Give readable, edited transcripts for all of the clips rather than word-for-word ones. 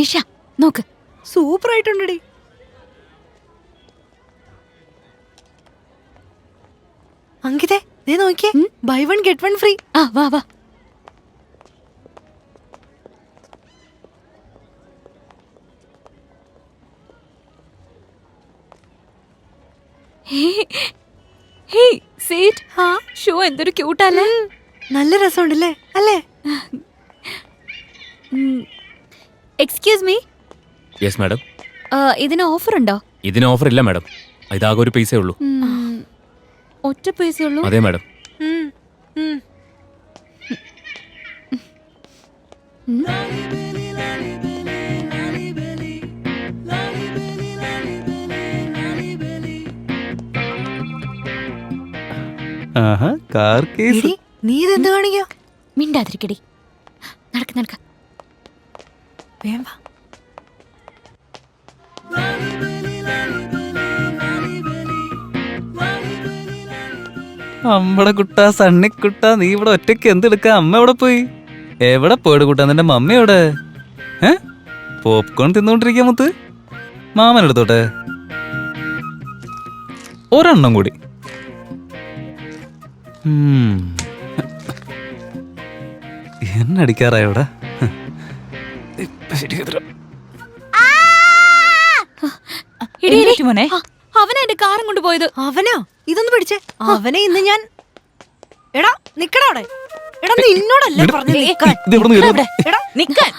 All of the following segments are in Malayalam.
ഇഷ നോക്ക്, സൂപ്പർ ആയിട്ടുണ്ടടി. അങ്കിതേ നീ നോക്കിയേ, ബൈ 1 get 1 ഫ്രീ. ആ വാ വാ. ഷോ എന്തൊരു ക്യൂട്ടല്ലേ. നല്ല രസമുണ്ടല്ലേ അല്ലേ? Excuse me. Yes madam. ഇതിന് ഓഫർ ഉണ്ടോ? ഇതിന് ഓഫർ ഇല്ല മാഡം, ഇതാകെ ഒരു പൈസേ ഉള്ളൂ. ഒറ്റ പൈസേ ഉള്ളൂ? അതെ മാഡം. നീ ഇതെന്ത് കാണിക്കോ? മിണ്ടാതിരിക്കടി, നടക്ക നടക്ക. വേം വാ. അമ്മടെ കുട്ടാ, സണ്ണിക്കുട്ടാ, നീ ഇവിടെ ഒറ്റയ്ക്ക് എന്തെടുക്കാ? അമ്മ എവിടെ പോയി? എവിടെ പോയിട്ട് കുട്ടാ? നിന്റെ മമ്മി എവിടെ? പോപ്കോൺ തിന്നോണ്ടിരിക്കാ മുത്ത്. മാമൻ എടുത്തോട്ടെ ഒരെണ്ണം കൂടി. എന്നടിക്കാറായ ഇവിടെ? അവനെ എന്റെ കാറും കൊണ്ടുപോയത്. അവനോ? ഇതൊന്ന് പിടിച്ചേ. അവനെ ഇന്ന് ഞാൻ. എടാ നിക്കടാ അവിടെ. എടാ നിന്നോടല്ലേ പറഞ്ഞു നിക്കാൻ.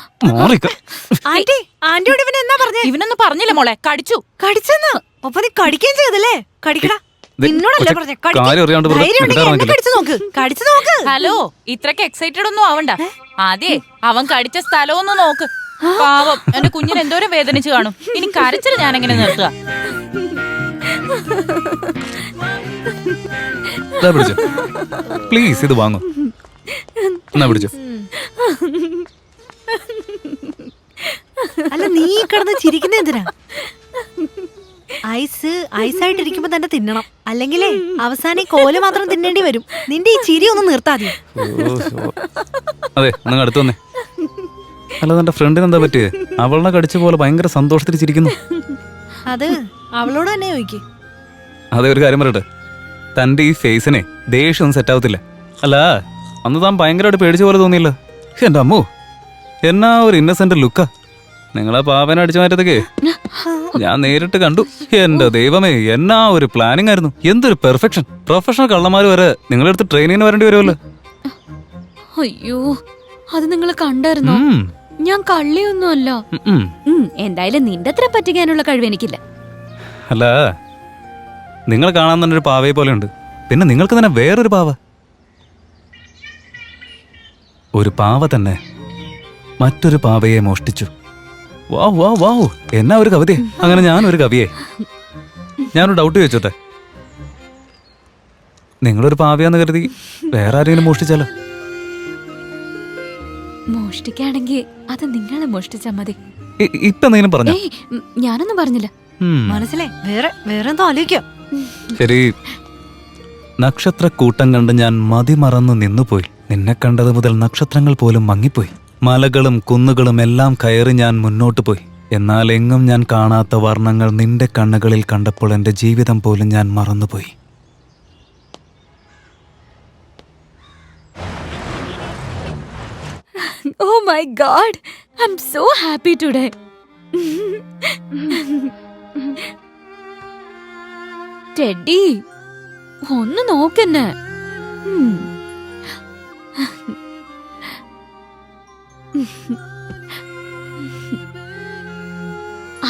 ആന്റി, ആന്റിയോട് ഇവൻ എന്നാ പറഞ്ഞേ? ഇവനൊന്നും പറഞ്ഞില്ല മോളെ, കടിച്ചു. കടിച്ചെന്ന്? അപ്പൊ നീ കടിക്കുകയും ചെയ്തല്ലേ? കടിക്കടാ. നിന്നോടല്ലേ പറഞ്ഞേ? കടിച്ചു നോക്ക്, കടിച്ചു നോക്ക്. ഹലോ, ഇത്രക്ക് എക്സൈറ്റഡ് ഒന്നും ആവണ്ട. ആദ്യേ അവൻ കടിച്ച സ്ഥലം ഒന്ന് നോക്ക്. പാവം, എന്റെ കുഞ്ഞിന് എന്തോരം വേദനിച്ചു കാണും. ഇനി കരച്ചിൽ ഞാൻ എങ്ങനെ നിർത്തുക? പ്ലീസ് ഇത് വാങ്ങൂ. എന്നാ പിടിച്ചോ. അല്ല നീ കിടന്ന് ചിരിക്കുന്ന എന്തിനാ? ഐസായിട്ടിരിക്കുമ്പോ തന്നെ തിന്നണം, അല്ലെങ്കിലേ അവസാനം കോല് മാത്രം തിന്നേണ്ടി വരും. നിന്റെ ഈ ചിരി ഒന്ന് നിർത്താതെ. അതെ, ഒന്ന് അടുത്ത് വന്നേ. അല്ല എന്റെ ഫ്രണ്ടിന് എന്താ പറ്റിയേ? അവളെ കടിച്ച പോലെ ഭയങ്കര സന്തോഷത്തിൽ ചിരിക്കുന്നു. അത് അവളോട് തന്നെ ചോദിക്ക്. അതെ, ഒരു കാര്യം പറയട്ടെ, തന്റെ ഈ ഫേസിനെ ദേഷ്യം ഒന്നും സെറ്റ് ആവത്തില്ല. അല്ല അന്ന് താൻ ഭയങ്കരമായിട്ട് പേടിച്ച പോലെ തോന്നിയില്ല. എന്റെ അമ്മോ, എന്നാ ഒരു ഇന്നസെന്റ് ലുക്കാ. നിങ്ങളെ പാവനെ അടിച്ചു മാറ്റത്തേക്ക് ഞാൻ നേരിട്ട് കണ്ടു. എന്റെ ദൈവമേ, എന്നാ ഒരു പ്ലാനിങ് ആയിരുന്നു. എന്തൊരു പെർഫെക്ഷൻ. പ്രൊഫഷണൽ കള്ളന്മാര് വരെ നിങ്ങളെടുത്ത് ട്രെയിനിങ്ങിന് വരേണ്ടി വരുമല്ലോ. അയ്യോ, അത് നിങ്ങൾ കണ്ടായിരുന്നോ? ഞാൻ കള്ളിയൊന്നുമല്ല. എന്തായാലും നിന്റെ അത്ര പറ്റിക്കാനുള്ള കഴിവ് എനിക്കില്ല. അല്ല, നിങ്ങൾ കാണാൻ തന്നെ ഒരു പാവയെ പോലെ ഉണ്ട്. പിന്നെ നിങ്ങൾക്ക് തന്നെ വേറൊരു പാവ. ഒരു പാവ തന്നെ മറ്റൊരു പാവയെ മോഷ്ടിച്ചു. വാ വാ വാ, എന്നാ ഒരു കവിതയെ. അങ്ങനെ ഞാനൊരു കവിയെ. ഞാനൊരു ഡൗട്ട് ചോദിച്ചോട്ടെ, നിങ്ങളൊരു പാവയാന്ന് കരുതി വേറെ ആരെങ്കിലും മോഷ്ടിച്ചാലോ? മോഷ്ടിക്കാണെങ്കിൽ അത് നിങ്ങളെ മോഷ്ടിച്ചാ മതി. ഇപ്പൊ എന്തെങ്കിലും പറഞ്ഞോ? ഞാനൊന്നും പറഞ്ഞില്ല. മനസ്സിലായി. വേറെ എന്തോ ആലോചിക്കോ? ശരി. നക്ഷത്രക്കൂട്ടം കണ്ട് ഞാൻ മതിമറന്നു നിന്നുപോയി. നിന്നെ കണ്ടത് മുതൽ നക്ഷത്രങ്ങൾ പോലും മങ്ങിപ്പോയി. മലകളും കുന്നുകളും എല്ലാം കയറി ഞാൻ മുന്നോട്ട് പോയി. എന്നാൽ എങ്ങും ഞാൻ കാണാത്ത വർണ്ണങ്ങൾ നിന്റെ കണ്ണുകളിൽ കണ്ടപ്പോൾ എൻ്റെ ജീവിതം പോലും ഞാൻ മറന്നുപോയി. Oh my God! I'm so happy today. Teddy, ഒന്ന് നോക്കെന്നെ.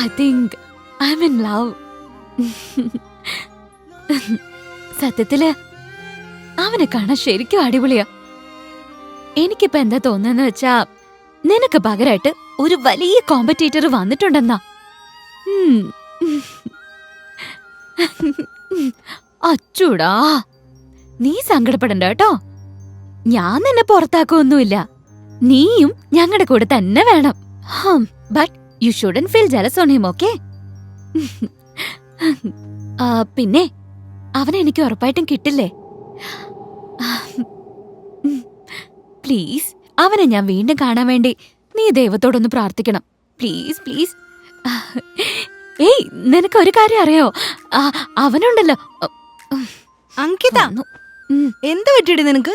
I think I'm in love. സത്യത്തില് അവനെ കാണാൻ ശരിക്കും അടിപൊളിയാ. എനിക്കിപ്പോ എന്താ തോന്നുന്നെന്ന് വെച്ചാ നിനക്ക് പകരമായിട്ട് ഒരു വലിയ കോമ്പറ്റീറ്റർ വന്നിട്ടുണ്ടെന്നാ. അച്ചൂടാ, നീ സങ്കടപ്പെടണ്ട കേട്ടോ. ഞാൻ നിന്നെ പുറത്താക്കൊന്നുമില്ല. നീയും ഞങ്ങളുടെ കൂടെ തന്നെ വേണം. But you shouldn't feel jealous on him, okay? പിന്നെ അവനെ എനിക്ക് ഉറപ്പായിട്ടും കിട്ടില്ലേ? പ്ലീസ്, അവനെ ഞാൻ വീണ്ടും കാണാൻ വേണ്ടി നീ ദൈവത്തോടൊന്ന് പ്രാർത്ഥിക്കണം. Please please. ഏയ്, നിനക്ക് ഒരു കാര്യം അറിയോ? അവനുണ്ടല്ലോ. അങ്കിത, എന്ത് പറ്റിയിടി നിനക്ക്?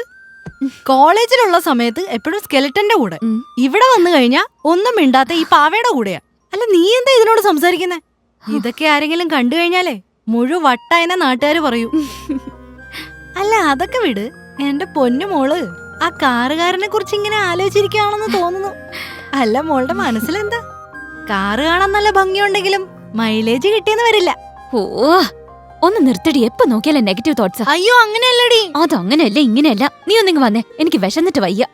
കോളേജിലുള്ള സമയത്ത് എപ്പോഴും സ്കെലറ്റന്റെ കൂടെ, ഇവിടെ വന്നു കഴിഞ്ഞാ ഒന്നും മിണ്ടാത്ത ഈ പാവയുടെ കൂടെയാ. അല്ല, നീ എന്താ ഇതിനോട് സംസാരിക്കുന്നേ? ഇതൊക്കെ ആരെങ്കിലും കണ്ടു കഴിഞ്ഞാലേ മുഴുവട്ടായനെ നാട്ടുകാര് പറയൂ. അല്ല, അതൊക്കെ വിട്. എന്റെ പൊന്നു മോള് ആ കാറുകാരനെ കുറിച്ച് ഇങ്ങനെ ആലോചിച്ചിരിക്കുകയാണെന്ന് തോന്നുന്നു. അല്ല, മോളുടെ മനസ്സിലെന്താ? കാറ് കാണാൻ നല്ല ഭംഗിയുണ്ടെങ്കിലും മൈലേജ് കിട്ടിയെന്ന് വരില്ല. ഓ, ഒന്ന് നിർത്തടി. എപ്പോ നോക്കിയാലേ നെഗറ്റീവ് തോട്ട്സ്. അയ്യോ, അങ്ങനെയല്ലടി. അതങ്ങനെയല്ല, ഇങ്ങനെയല്ല. നീ ഒന്നിങ്ങ് വന്നേ, എനിക്ക് വിശന്നിട്ട് വയ്യ.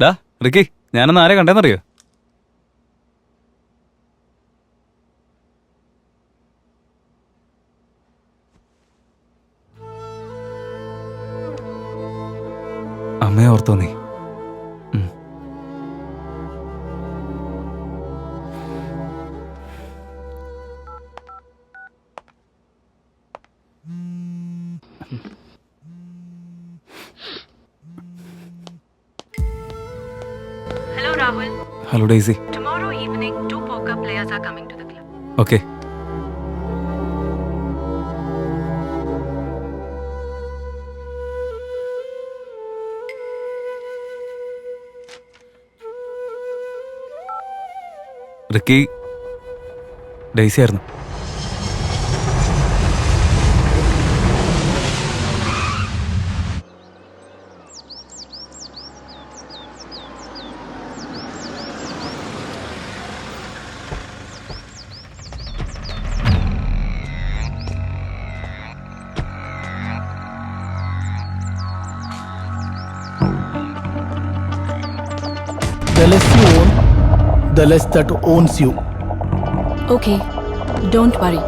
ഡാ റിക്കി, ഞാനൊന്ന് ആരെ കണ്ടെന്നറിയോ? അമ്മയെ ഓർത്തോ നീ? Hello Rahul. Hello Daisy. Tomorrow evening 2 poker players are coming to the club. Okay. Ricky, Daisy ആയിരുന്നു. The less you own, the less that owns you. Okay, don't worry.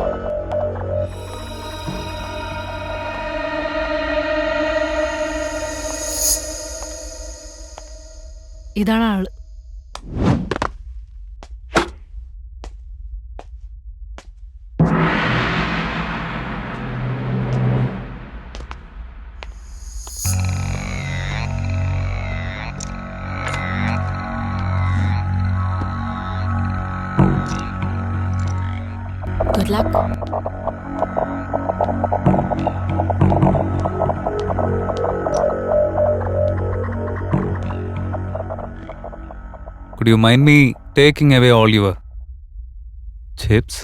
ഇതാണ് ആള്. Good luck. Could you mind me taking away all your chips?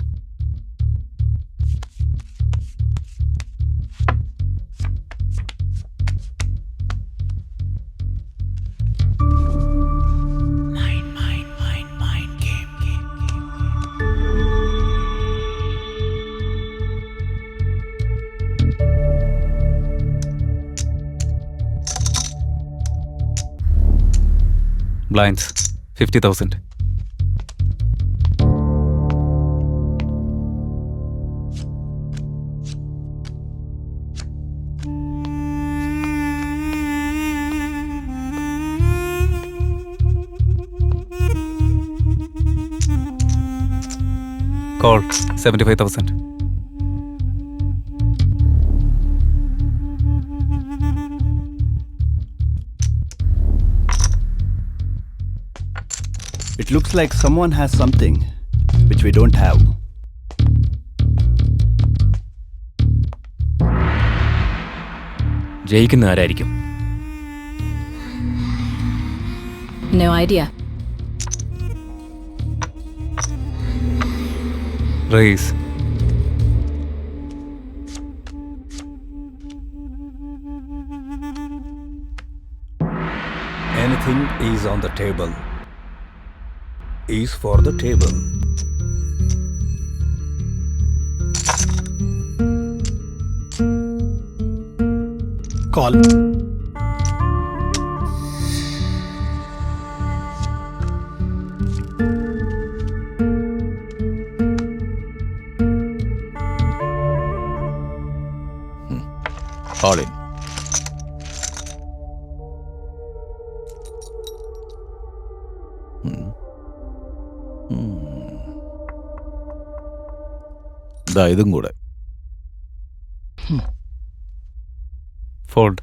Blinds, 50,000. Call 75,000. It looks like someone has something which we don't have. ജയിക്കുന്ന ആരായിരിക്കും? No idea. Race. Anything is on the table is for the table. Call. All in. ദാ ഇതും കൂടെ. ഫോൾഡ്.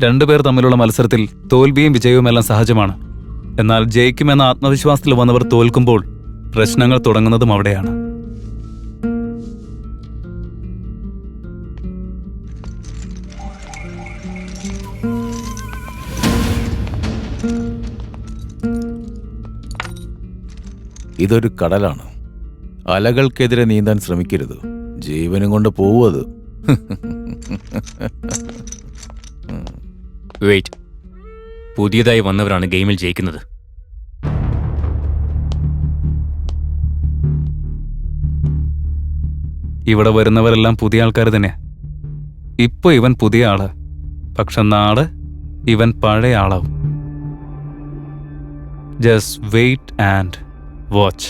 രണ്ടുപേർ തമ്മിലുള്ള മത്സരത്തിൽ തോൽവിയും വിജയവുമെല്ലാം സഹജമാണ്. എന്നാൽ ജയിക്കുമെന്ന ആത്മവിശ്വാസത്തിൽ വന്നവർ തോൽക്കുമ്പോൾ പ്രശ്നങ്ങൾ തുടങ്ങുന്നതും അവിടെയാണ്. ഇതൊരു കടലാണ്. അലകൾക്കെതിരെ നീന്താൻ ശ്രമിക്കരുത്. ജീവനും കൊണ്ട് പോവത്. വെയിറ്റ്. പുതിയതായി വന്നവരാണ് ഗെയിമിൽ ജയിക്കുന്നത്. ഇവിടെ വരുന്നവരെല്ലാം പുതിയ ആൾക്കാർ തന്നെയാ. ഇപ്പൊ ഇവൻ പുതിയ ആള്, പക്ഷെ നാളെ ഇവൻ പഴയ ആളാവും. Just wait and watch.